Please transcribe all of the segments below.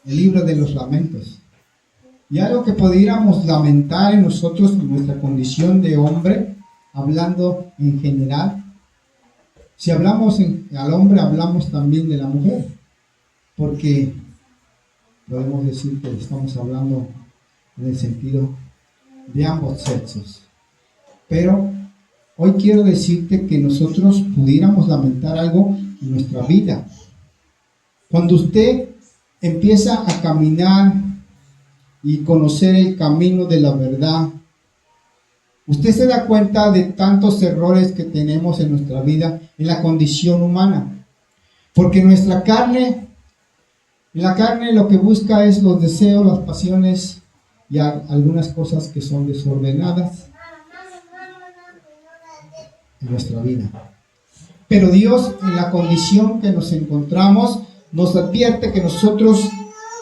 el libro de los lamentos. Y algo que pudiéramos lamentar en nosotros, en nuestra condición de hombre, hablando en general. Si hablamos al hombre, hablamos también de la mujer, porque podemos decir que estamos hablando en el sentido de ambos sexos. Pero hoy quiero decirte que nosotros pudiéramos lamentar algo en nuestra vida. Cuando usted empieza a caminar y conocer el camino de la verdad, usted se da cuenta de tantos errores que tenemos en nuestra vida, en la condición humana. Porque nuestra carne, la carne lo que busca es los deseos, las pasiones y algunas cosas que son desordenadas en nuestra vida. Pero Dios, en la condición que nos encontramos, nos advierte que nosotros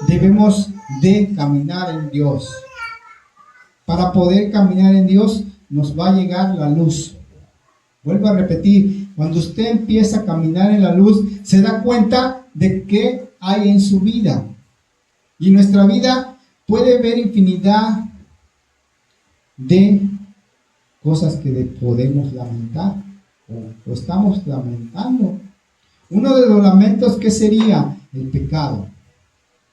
debemos de caminar en Dios. Para poder caminar en Dios, nos va a llegar la luz. Vuelvo a repetir, cuando usted empieza a caminar en la luz, se da cuenta de qué hay en su vida. Y nuestra vida puede ver infinidad de cosas que podemos lamentar o estamos lamentando. Uno de los lamentos, ¿qué sería? El pecado.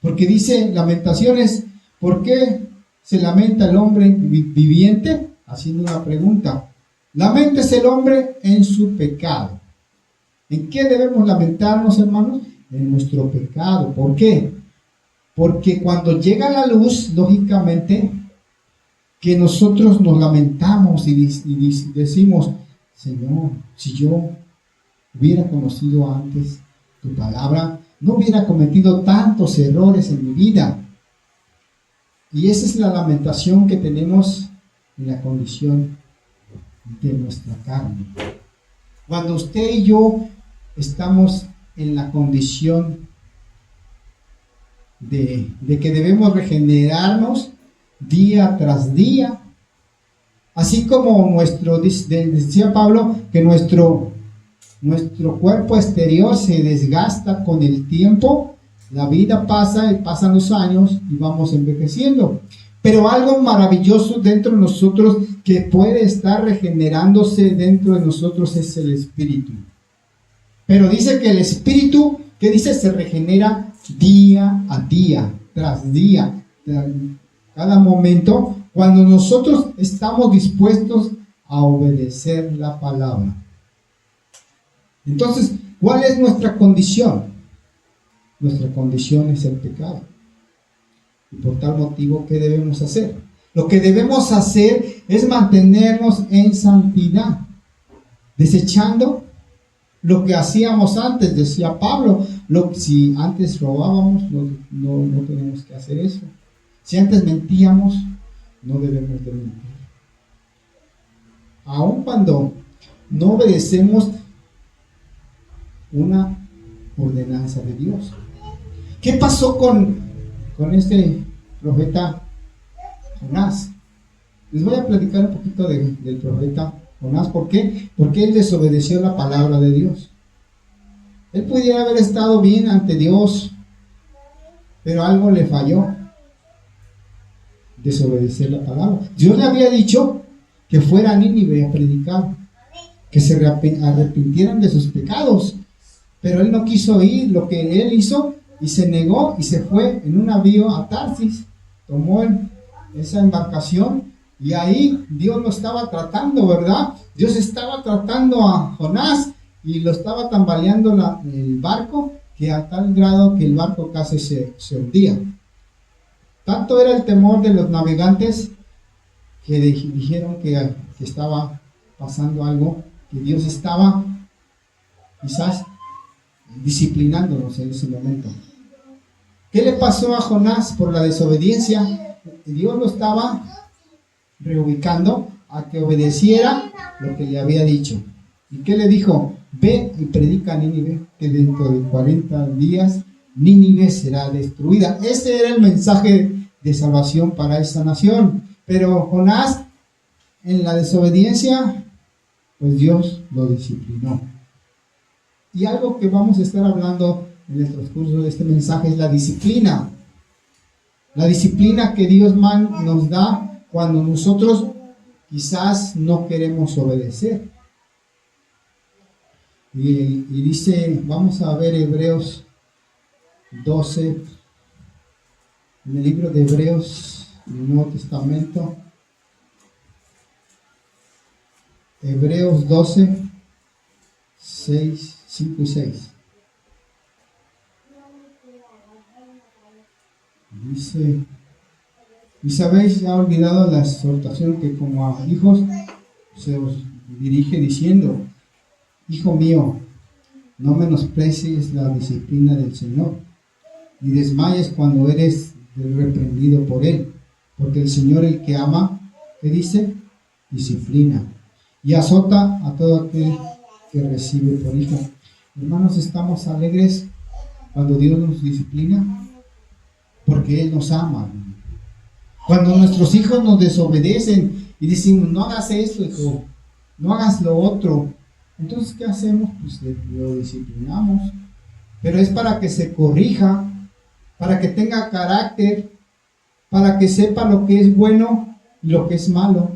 Porque dice Lamentaciones, ¿por qué se lamenta el hombre viviente? Haciendo una pregunta. Laméntese el hombre en su pecado. ¿En qué debemos lamentarnos, hermanos? En nuestro pecado. ¿Por qué? Porque cuando llega la luz, lógicamente, que nosotros nos lamentamos y decimos, Señor, si yo hubiera conocido antes tu palabra, no hubiera cometido tantos errores en mi vida. Y esa es la lamentación que tenemos en la condición de nuestra carne. Cuando usted y yo estamos en la condición de que debemos regenerarnos día tras día, así como decía Pablo, que nuestro cuerpo exterior se desgasta con el tiempo, la vida pasa y pasan los años y vamos envejeciendo. Pero algo maravilloso dentro de nosotros que puede estar regenerándose dentro de nosotros es el espíritu. Pero dice que el espíritu, ¿qué dice? Se regenera día a día, tras día, cada momento, cuando nosotros estamos dispuestos a obedecer la palabra. Entonces, ¿cuál es nuestra condición? Nuestra condición es el pecado. Y por tal motivo, ¿qué debemos hacer? Lo que debemos hacer es mantenernos en santidad, desechando lo que hacíamos antes. Decía Pablo, si antes robábamos, no tenemos que hacer eso. Si antes mentíamos, no debemos de mentir. Aun cuando no obedecemos una ordenanza de Dios. ¿Qué pasó con este profeta Jonás? Les voy a platicar un poquito del profeta Jonás. ¿Por qué? Porque él desobedeció la palabra de Dios. Él pudiera haber estado bien ante Dios, pero algo le falló. Desobedecer la palabra. Dios le había dicho que fuera a Nínive a predicar, que se arrepintieran de sus pecados, pero él no quiso ir. Lo que él hizo, y se negó y se fue en un navío a Tarsis, tomó esa embarcación y ahí Dios lo estaba tratando, ¿verdad? Dios estaba tratando a Jonás y lo estaba tambaleando el barco, que a tal grado que el barco casi se hundía. Tanto era el temor de los navegantes que dijeron que estaba pasando algo, que Dios estaba quizás disciplinándonos en ese momento. ¿Qué le pasó a Jonás por la desobediencia? Dios lo estaba reubicando a que obedeciera lo que le había dicho. ¿Y qué le dijo? Ve y predica a Nínive que dentro de 40 días Nínive será destruida. Ese era el mensaje de salvación para esa nación. Pero Jonás, en la desobediencia, pues Dios lo disciplinó. Y algo que vamos a estar hablando en el transcurso de este mensaje es la disciplina. La disciplina que Dios nos da cuando nosotros quizás no queremos obedecer. Y dice, vamos a ver Hebreos 12, en el libro de Hebreos, en el Nuevo Testamento. Hebreos 12, 5 y 6. Dice, y sabéis, ya olvidado la exhortación que como a hijos se os dirige diciendo, hijo mío, no menosprecies la disciplina del Señor, ni desmayes cuando eres reprendido por Él, porque el Señor el que ama, ¿qué dice? Disciplina, y azota a todo aquel que recibe por hijo. Hermanos, estamos alegres cuando Dios nos disciplina, porque Él nos ama. Cuando nuestros hijos nos desobedecen y decimos, no hagas esto, hijo, no hagas lo otro, entonces, ¿qué hacemos? Pues lo disciplinamos, pero es para que se corrija, para que tenga carácter, para que sepa lo que es bueno y lo que es malo,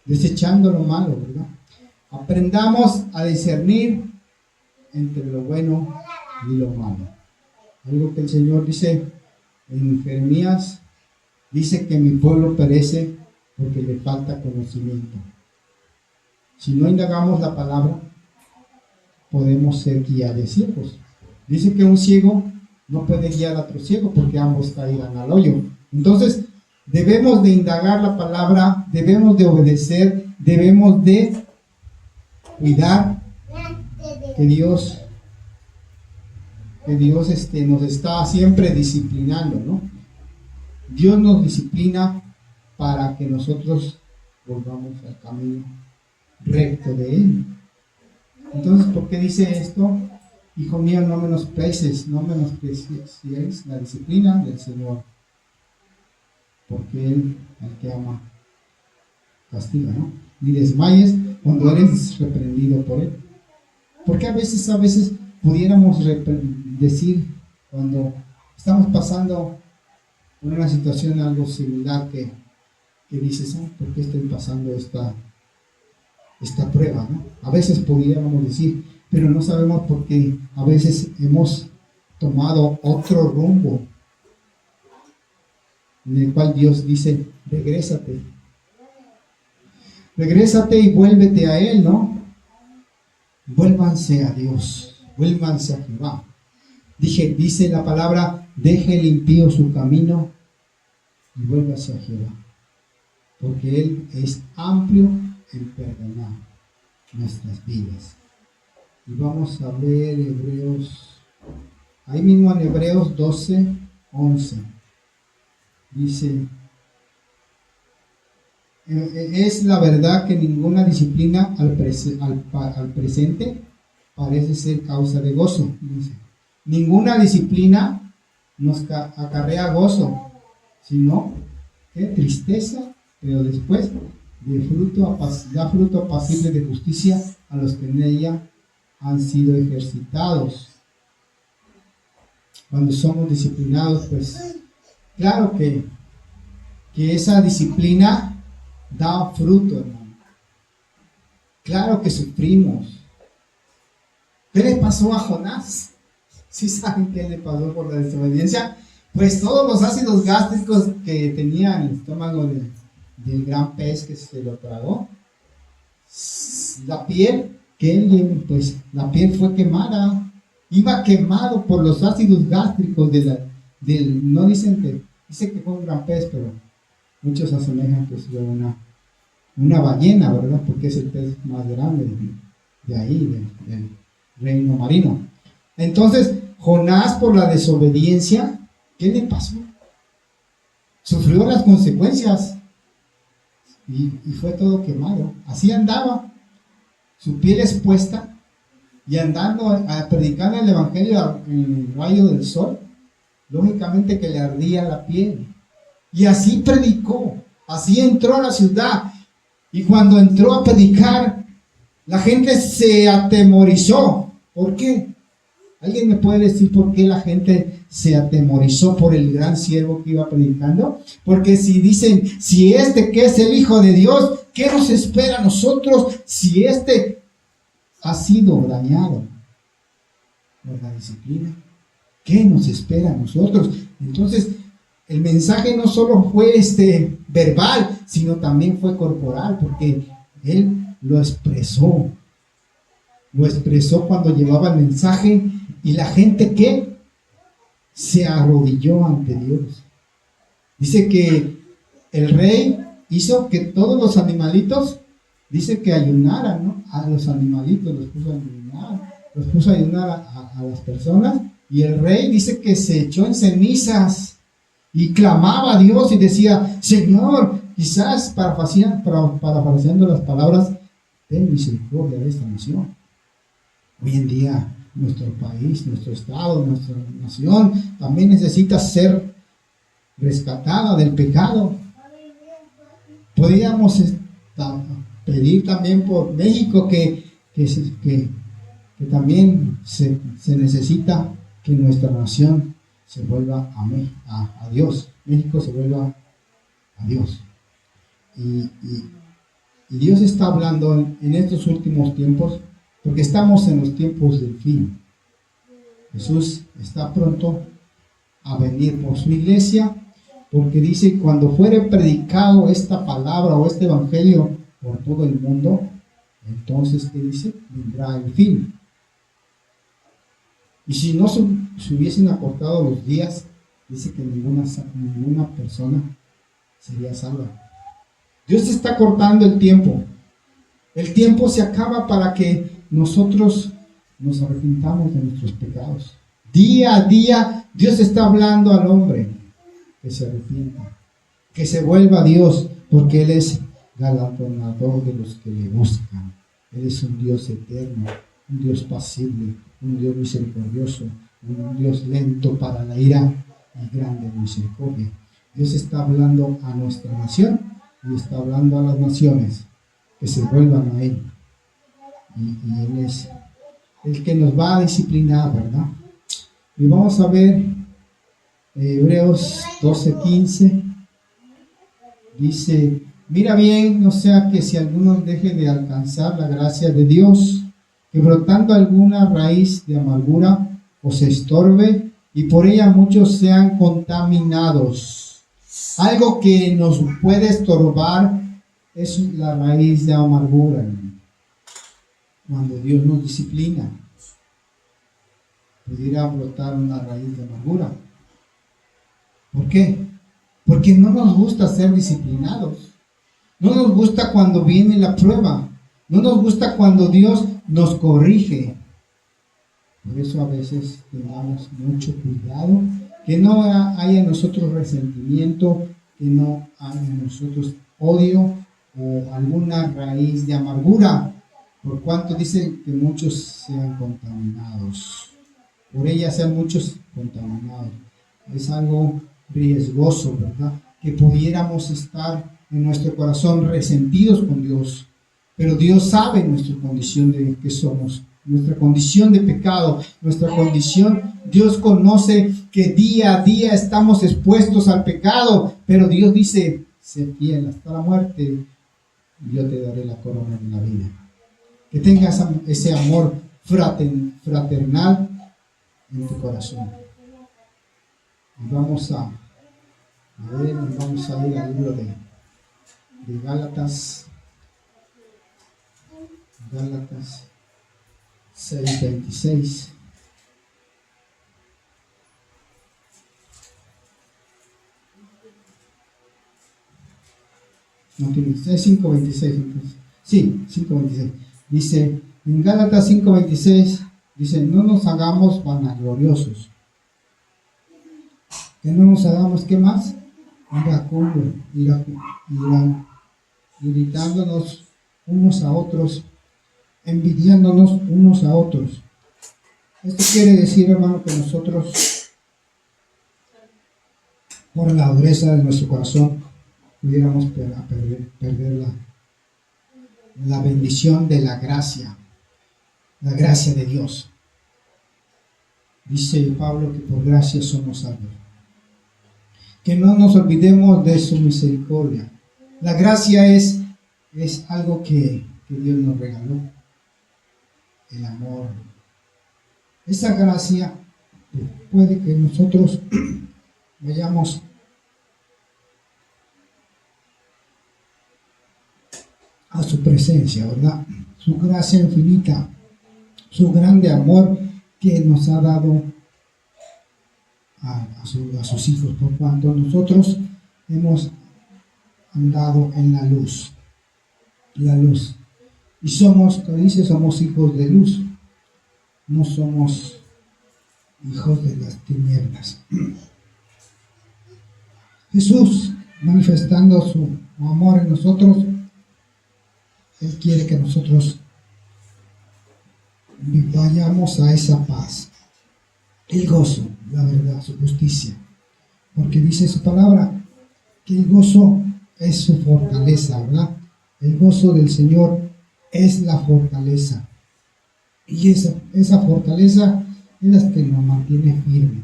desechando lo malo, ¿verdad? Aprendamos a discernir entre lo bueno y lo malo. Algo que el Señor dice en Jeremías, dice que mi pueblo perece porque le falta conocimiento. Si no indagamos la palabra, podemos ser guiados de ciegos. Dice que un ciego no puede guiar a otro ciego porque ambos caerán al hoyo. Entonces, debemos de indagar la palabra, debemos de obedecer, debemos de cuidar que Dios nos está siempre disciplinando, ¿no? Dios nos disciplina para que nosotros volvamos al camino recto de Él. Entonces, ¿por qué dice esto? Hijo mío, no menosprecies la disciplina del Señor, porque Él, al que ama, castiga, ¿no? Ni desmayes cuando eres reprendido por Él. Porque a veces pudiéramos decir, cuando estamos pasando por una situación algo similar, que dices, ¿por qué estoy pasando esta prueba, ¿no? A veces pudiéramos decir, pero no sabemos por qué a veces hemos tomado otro rumbo, en el cual Dios dice, regrésate y vuélvete a Él, ¿no? Vuélvanse a Dios, vuélvanse a Jehová. Dice la palabra, deje el impío su camino y vuélvase a Jehová, porque Él es amplio en perdonar nuestras vidas. Y vamos a ver Hebreos, ahí mismo en Hebreos 12, 11. Dice, es la verdad que ninguna disciplina al presente parece ser causa de gozo. Dice, ninguna disciplina nos acarrea gozo, sino que tristeza, pero después da fruto apacible de justicia a los que en ella han sido ejercitados. Cuando somos disciplinados, pues claro que esa disciplina da fruto, hermano. Claro que sufrimos. ¿Qué le pasó a Jonás? ¿Sí saben qué le pasó por la desobediencia? Pues todos los ácidos gástricos que tenía en el estómago del gran pez que se lo tragó, la piel la piel fue quemada, iba quemado por los ácidos gástricos no dice que fue un gran pez, pero muchos asemejan que fue una ballena, ¿verdad? Porque es el pez más grande de ahí, del reino marino. Entonces, Jonás, por la desobediencia, ¿qué le pasó? Sufrió las consecuencias y fue todo quemado. Así andaba, su piel expuesta, y andando predicando el evangelio en el rayo del sol, lógicamente que le ardía la piel. Y así predicó, así entró a la ciudad. Y cuando entró a predicar, la gente se atemorizó. ¿Por qué? ¿Alguien me puede decir por qué la gente se atemorizó por el gran siervo que iba predicando? Porque si dicen, si este que es el Hijo de Dios, ¿qué nos espera a nosotros si este ha sido dañado por la disciplina? ¿Qué nos espera a nosotros? Entonces, el mensaje no solo fue verbal, sino también fue corporal, porque él lo expresó. Lo expresó cuando llevaba el mensaje y la gente que se arrodilló ante Dios. Dice que el rey hizo que todos los animalitos, dice que ayunaran, ¿no? A los animalitos los puso a ayunar a las personas, y el rey dice que se echó en cenizas y clamaba a Dios y decía, Señor, quizás parafraseando las palabras, ten misericordia de esta nación. Hoy en día nuestro país, nuestro estado, nuestra nación también necesita ser rescatada del pecado. Podríamos pedir también por México que también se necesita que nuestra nación se vuelva a Dios. México se vuelva a Dios. Y Dios está hablando en estos últimos tiempos, porque estamos en los tiempos del fin. Jesús está pronto a venir por su iglesia, porque dice, cuando fuere predicado esta palabra o este evangelio por todo el mundo, entonces, ¿qué dice? Vendrá el fin. Y si no se hubiesen acortado los días, dice que ninguna persona sería salva. Dios está cortando el tiempo. El tiempo se acaba para que nosotros nos arrepintamos de nuestros pecados. Día a día, Dios está hablando al hombre que se arrepienta, que se vuelva a Dios, porque Él es galardonador de los que le buscan. Él es un Dios eterno, un Dios pasible, un Dios misericordioso, un Dios lento para la ira y grande en misericordia. Dios está hablando a nuestra nación y está hablando a las naciones que se vuelvan a Él. Y Él es el que nos va a disciplinar, ¿verdad? Y vamos a ver Hebreos 12:15. Dice, mira bien, no sea que si alguno deje de alcanzar la gracia de Dios, que brotando alguna raíz de amargura os estorbe y por ella muchos sean contaminados. Algo que nos puede estorbar es la raíz de amargura. Cuando Dios nos disciplina, pudiera brotar una raíz de amargura. ¿Por qué? Porque no nos gusta ser disciplinados. No nos gusta cuando viene la prueba. No nos gusta cuando Dios nos corrige. Por eso a veces tengamos mucho cuidado, que no haya en nosotros resentimiento, que no haya en nosotros odio o alguna raíz de amargura, por cuanto dice que muchos sean contaminados. Por ella sean muchos contaminados. Es algo riesgoso, ¿verdad? Que pudiéramos estar en nuestro corazón resentidos con Dios. Pero Dios sabe nuestra condición de que somos, nuestra condición de pecado, nuestra condición. Dios conoce que día a día estamos expuestos al pecado, pero Dios dice, sé fiel hasta la muerte, y yo te daré la corona de la vida. Que tengas ese amor fraternal en tu corazón. Y vamos a ir al libro de Gálatas 6:26. No tiene, es 5:26 entonces. Sí, 5:26. Dice, en Gálatas 5:26, dice, no nos hagamos vanagloriosos. Que no nos hagamos, ¿qué más? Iracundo, irritándonos unos a otros, envidiándonos unos a otros. Esto quiere decir, hermano, que nosotros, por la dureza de nuestro corazón, pudiéramos perder la bendición de la gracia de Dios. Dice Pablo que por gracia somos salvos. Que no nos olvidemos de su misericordia. La gracia es algo que Dios nos regaló. El amor. Esa gracia puede que nosotros vayamos a su presencia, ¿verdad? Su gracia infinita, su grande amor que nos ha dado a sus hijos, por cuanto nosotros hemos andado en la luz. Y somos, como dice, somos hijos de luz, no somos hijos de las tinieblas. Jesús, manifestando su amor en nosotros, Él quiere que nosotros vayamos a esa paz, el gozo, la verdad, su justicia. Porque dice su palabra que el gozo es su fortaleza, ¿verdad? El gozo del Señor es la fortaleza. Y esa fortaleza es la que nos mantiene firme.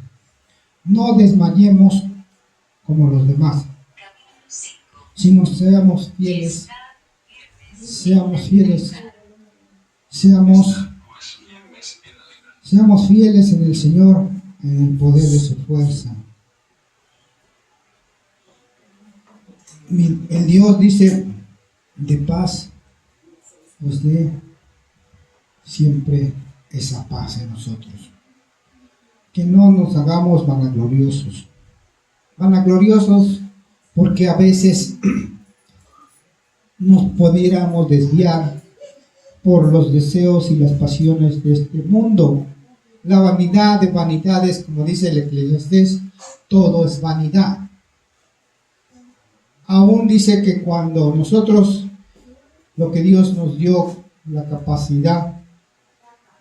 No desmayemos como los demás, sino seamos fieles, seamos fieles en el Señor, en el poder de su fuerza. El Dios dice de paz, pues dé siempre esa paz en nosotros. Que no nos hagamos vanagloriosos porque a veces nos pudiéramos desviar por los deseos y las pasiones de este mundo. La vanidad de vanidades, como dice el Eclesiastés, todo es vanidad. Aún dice que cuando nosotros, lo que Dios nos dio, la capacidad,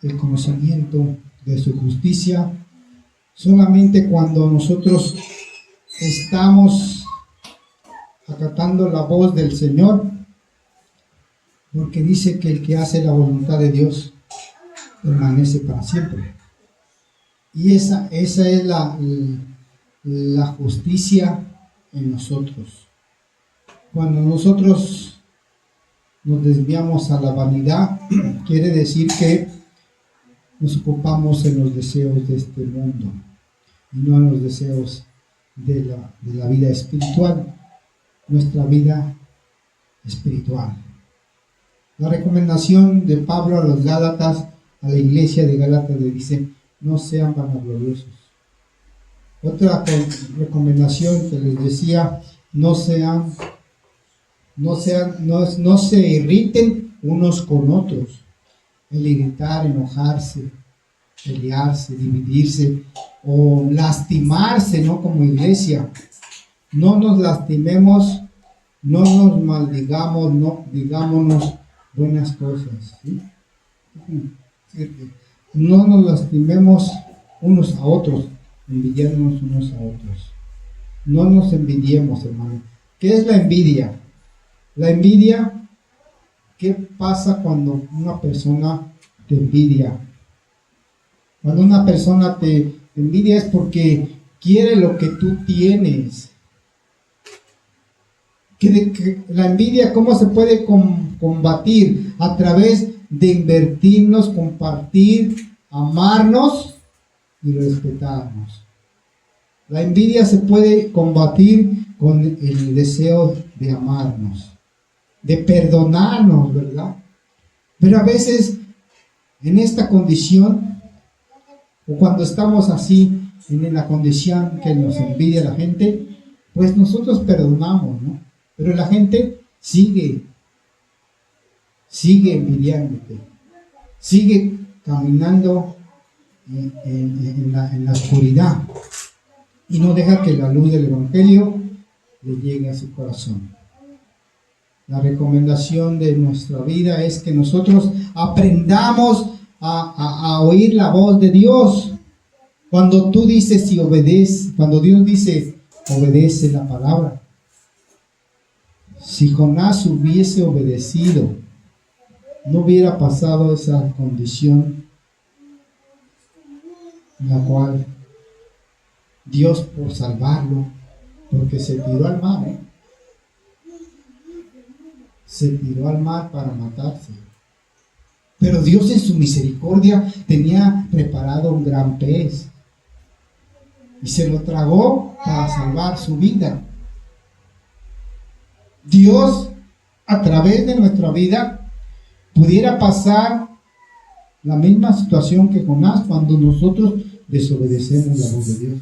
el conocimiento de su justicia, solamente cuando nosotros estamos acatando la voz del Señor, porque dice que el que hace la voluntad de Dios permanece para siempre. Y esa es la justicia en nosotros. Cuando nosotros nos desviamos a la vanidad, quiere decir que nos ocupamos en los deseos de este mundo y no en los deseos de la vida espiritual, nuestra vida espiritual. La recomendación de Pablo a los Gálatas, a la iglesia de Gálatas, le dice: no sean vanagloriosos. Otra recomendación que les decía: no se irriten unos con otros. El irritar, enojarse, pelearse, dividirse o lastimarse, ¿no? Como iglesia. No nos lastimemos, no nos maldigamos, no digámonos buenas cosas, ¿sí? No nos lastimemos unos a otros, envidiándonos unos a otros. No nos envidiemos, hermano. ¿Qué es la envidia? La envidia, ¿qué pasa cuando una persona te envidia? Cuando una persona te envidia es porque quiere lo que tú tienes. La envidia, ¿cómo se puede combatir? A través de invertirnos, compartir, amarnos y respetarnos. La envidia se puede combatir con el deseo de amarnos, de perdonarnos, ¿verdad? Pero a veces en esta condición, o cuando estamos así, en la condición que nos envidia la gente, pues nosotros perdonamos, ¿no? Pero la gente sigue envidiándote, sigue caminando en la oscuridad y no deja que la luz del Evangelio le llegue a su corazón. La recomendación de nuestra vida es que nosotros aprendamos a oír la voz de Dios. Cuando tú dices y obedeces, cuando Dios dice, obedece la palabra. Si Jonás hubiese obedecido, no hubiera pasado esa condición en la cual Dios, por salvarlo, porque se tiró al mar, se tiró al mar para matarse. Pero Dios en su misericordia tenía preparado un gran pez y se lo tragó para salvar su vida. Dios, a través de nuestra vida, pudiera pasar la misma situación que Jonás cuando nosotros desobedecemos la voz de Dios.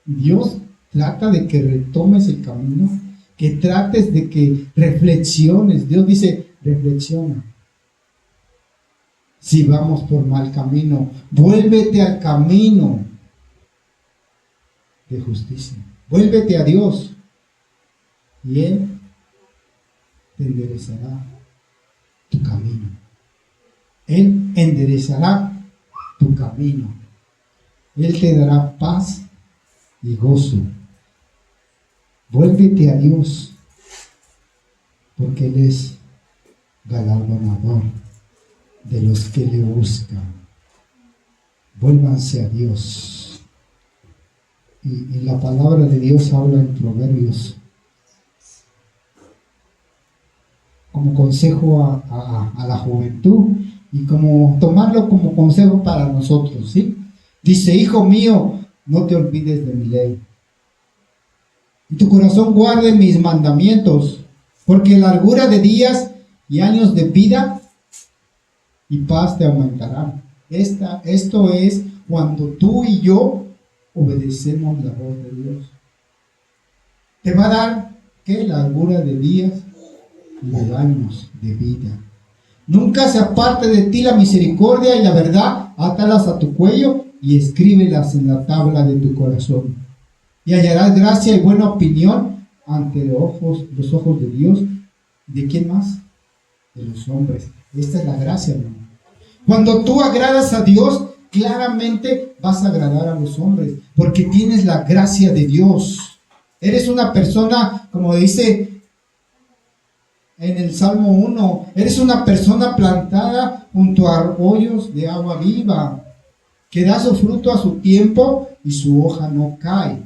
Dios trata de que retomes el camino, que trates de que reflexiones. Dios dice, reflexiona. Si vamos por mal camino, vuélvete al camino de justicia. Vuélvete a Dios y Él te enderezará tu camino. Él enderezará tu camino. Él te dará paz y gozo. Vuélvete a Dios, porque Él es galardonador de los que le buscan. Vuélvanse a Dios. Y la palabra de Dios habla en Proverbios como consejo a la juventud y como tomarlo como consejo para nosotros, ¿sí? Dice, hijo mío, no te olvides de mi ley, y tu corazón guarde mis mandamientos, porque largura de días y años de vida y paz te aumentarán. Esto es cuando tú y yo obedecemos la voz de Dios. Te va a dar, ¿qué? Largura de días y de años de vida. Nunca se aparte de ti la misericordia y la verdad, átalas a tu cuello y escríbelas en la tabla de tu corazón. Y hallarás gracia y buena opinión ante los ojos de Dios. ¿De quién más? De los hombres. Esta es la gracia, hermano. Cuando tú agradas a Dios, claramente vas a agradar a los hombres, porque tienes la gracia de Dios. Eres una persona, como dice en el Salmo 1, eres una persona plantada junto a arroyos de agua viva, que da su fruto a su tiempo y su hoja no cae.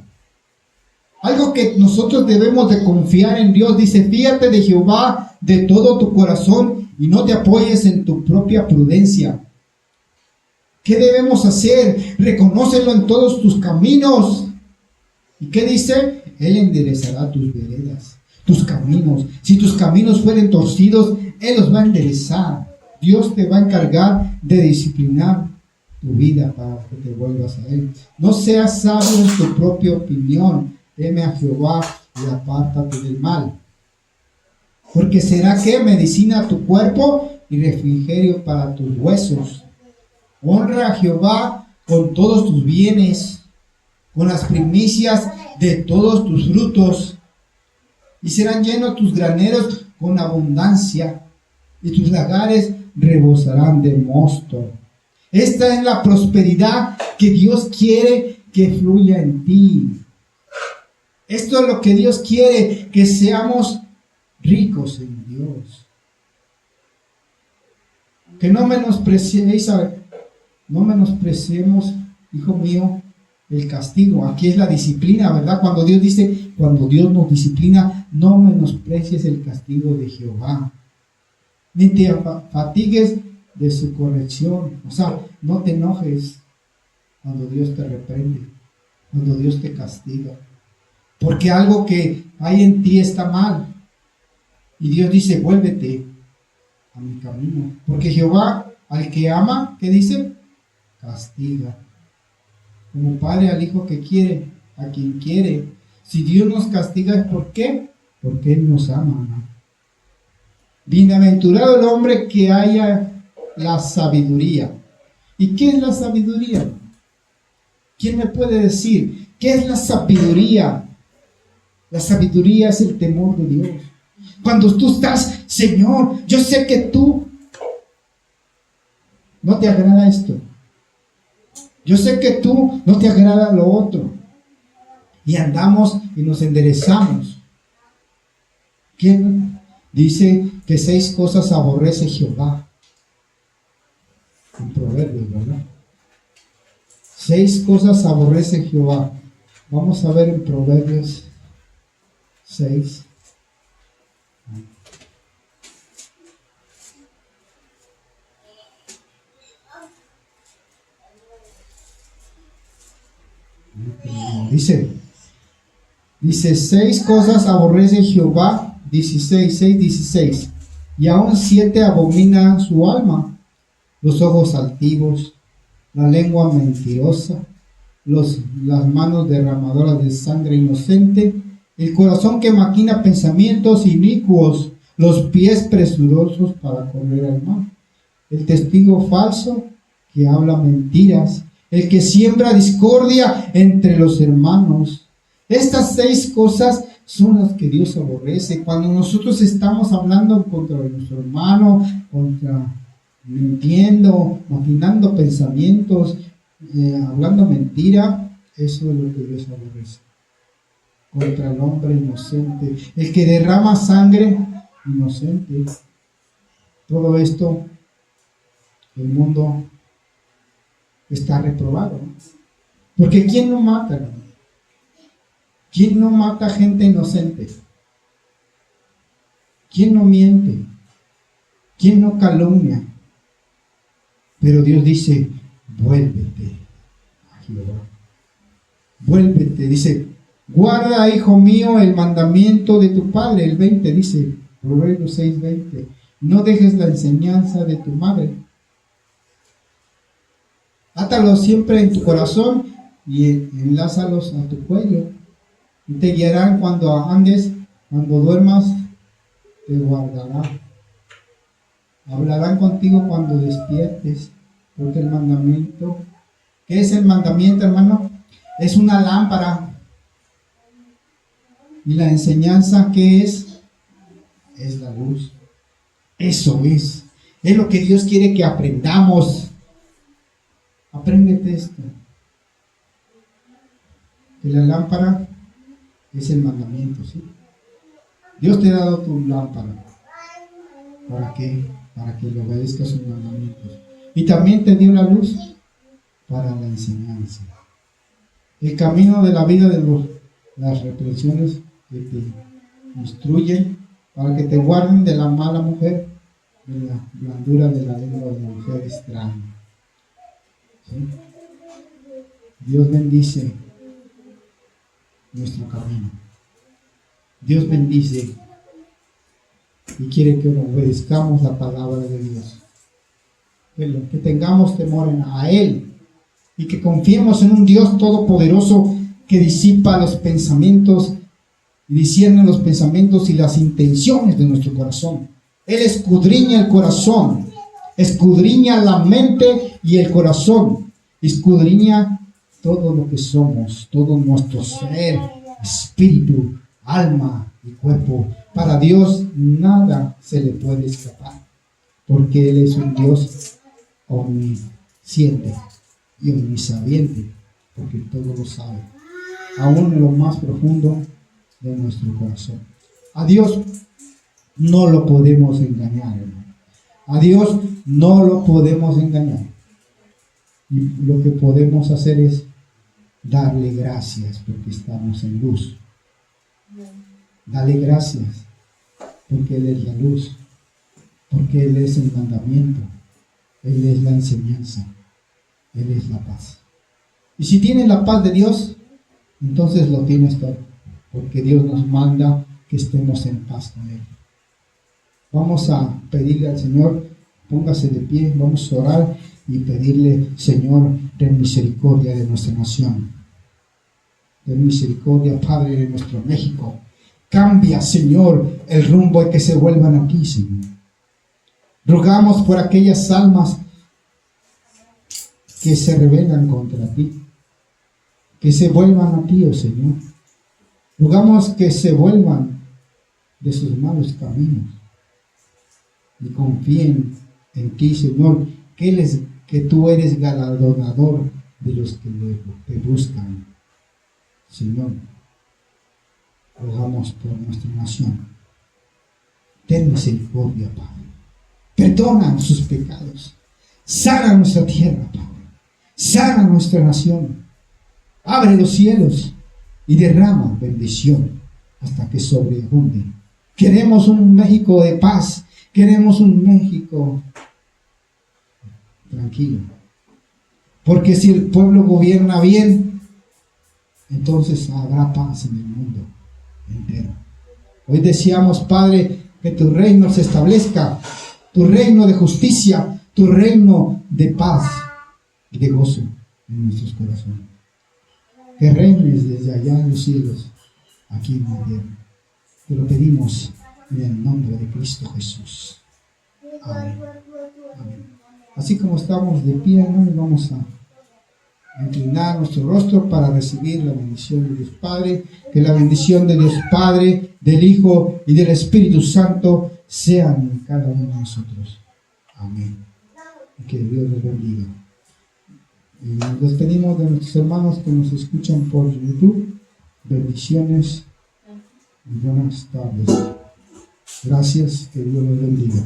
Algo que nosotros debemos de confiar en Dios. Dice, fíate de Jehová de todo tu corazón y no te apoyes en tu propia prudencia. ¿Qué debemos hacer? Reconócelo en todos tus caminos. ¿Y qué dice? Él enderezará tus veredas, tus caminos. Si tus caminos fueren torcidos, Él los va a enderezar. Dios te va a encargar de disciplinar tu vida para que te vuelvas a Él. No seas sabio en tu propia opinión. Teme a Jehová y apártate del mal. Porque será que medicina a tu cuerpo y refrigerio para tus huesos. Honra a Jehová con todos tus bienes, con las primicias de todos tus frutos, y serán llenos tus graneros con abundancia, y tus lagares rebosarán de mosto. Esta es la prosperidad que Dios quiere que fluya en ti. Esto es lo que Dios quiere, que seamos ricos en Dios. Que no menospreciéis, no menospreciemos, hijo mío, el castigo. Aquí es la disciplina, ¿verdad? Cuando Dios dice, cuando Dios nos disciplina, no menosprecies el castigo de Jehová, ni te fatigues de su corrección. O sea, no te enojes cuando Dios te reprende, cuando Dios te castiga, porque algo que hay en ti está mal. Y Dios dice, vuélvete a mi camino. Porque Jehová, al que ama, ¿qué dice? Castiga. Como padre al hijo que quiere, a quien quiere. Si Dios nos castiga, ¿es por qué? Porque Él nos ama, ¿no? Bienaventurado el hombre que haya la sabiduría. ¿Y qué es la sabiduría? ¿Quién me puede decir qué es la sabiduría? La sabiduría es el temor de Dios. Cuando tú estás, Señor, yo sé que tú no te agrada esto. Yo sé que tú no te agrada lo otro. Y andamos y nos enderezamos. ¿Quién dice que 6 cosas aborrece Jehová? En Proverbios, ¿verdad? 6 cosas aborrece Jehová. Vamos a ver en Proverbios 6. Dice 6 cosas aborrece Jehová, 16, y aún 7 abomina su alma: los ojos altivos, la lengua mentirosa, las manos derramadoras de sangre inocente, el corazón que maquina pensamientos inicuos, los pies presurosos para correr al mal, el testigo falso que habla mentiras, el que siembra discordia entre los hermanos. Estas 6 cosas son las que Dios aborrece. Cuando nosotros estamos hablando contra nuestro hermano, mintiendo, maquinando pensamientos, hablando mentira, eso es lo que Dios aborrece. Contra el hombre inocente, el que derrama sangre inocente. Todo esto, el mundo está reprobado, ¿no? Porque ¿quién no mata, hermano? ¿Quién no mata gente inocente? ¿Quién no miente? ¿Quién no calumnia? Pero Dios dice: vuélvete a Jehová. Vuélvete, dice: guarda, hijo mío, el mandamiento de tu padre. El 20 dice, Proverbios 6:20, no dejes la enseñanza de tu madre. Átalo siempre en tu corazón y enlázalos a tu cuello. Y te guiarán cuando andes, cuando duermas, te guardará. Hablarán contigo cuando despiertes, porque el mandamiento, ¿qué es el mandamiento, hermano? Es una lámpara. Y la enseñanza, ¿qué es? Es la luz. Eso es lo que Dios quiere que aprendamos. Apréndete esto. Que la lámpara es el mandamiento, ¿sí? Dios te ha dado tu lámpara. ¿Para qué? Para que le obedezcas sus mandamientos. Y también te dio la luz para la enseñanza. El camino de la vida de las reprensiones que te instruyen, para que te guarden de la mala mujer, de la blandura de la lengua de la mujer extraña. ¿Sí? Dios bendice nuestro camino. Dios bendice y quiere que obedezcamos la palabra de Dios. Que tengamos temor a Él y que confiemos en un Dios todopoderoso que disipa los pensamientos y discierne los pensamientos y las intenciones de nuestro corazón. Él escudriña el corazón, escudriña la mente y el corazón, escudriña todo lo que somos, todo nuestro ser, espíritu, alma y cuerpo. Para Dios nada se le puede escapar, porque Él es un Dios omnisciente y omnisabiente, porque todo lo sabe, aún en lo más profundo de nuestro corazón. A Dios no lo podemos engañar, hermano. A Dios no lo podemos engañar. Y lo que podemos hacer es darle gracias porque estamos en luz. Dale gracias porque Él es la luz, porque Él es el mandamiento, Él es la enseñanza, Él es la paz. Y si tienes la paz de Dios, entonces lo tienes todo, porque Dios nos manda que estemos en paz con Él. Vamos a pedirle al Señor, póngase de pie, vamos a orar y pedirle: Señor, ten misericordia de nuestra nación. Ten misericordia, Padre, de nuestro México. Cambia, Señor, el rumbo y que se vuelvan aquí, Señor. Rogamos por aquellas almas que se rebelan contra ti, que se vuelvan a ti, oh Señor. Rogamos que se vuelvan de sus malos caminos y confíen en ti, Señor, que tú eres galardonador de los que te buscan, Señor. Rogamos por nuestra nación. Ten misericordia, Padre. Perdona sus pecados. Sana nuestra tierra, Padre. sana nuestra nación, abre los cielos y derrama bendición hasta que sobreabunde. Queremos un México de paz, queremos un México tranquilo, porque si el pueblo gobierna bien, entonces habrá paz en el mundo entero. Hoy deseamos, Padre, que tu reino se establezca, tu reino de justicia, tu reino de paz y de gozo en nuestros corazones. Que reines desde allá en los cielos, aquí en la tierra. Te lo pedimos en el nombre de Cristo Jesús. Amén. Amén. Así como estamos de pie, hermanos, vamos a inclinar nuestro rostro para recibir la bendición de Dios Padre. Que la bendición de Dios Padre, del Hijo y del Espíritu Santo sean en cada uno de nosotros. Amén. Y que Dios los bendiga. Y nos despedimos de nuestros hermanos que nos escuchan por YouTube. Bendiciones y buenas tardes. Gracias, que Dios los bendiga.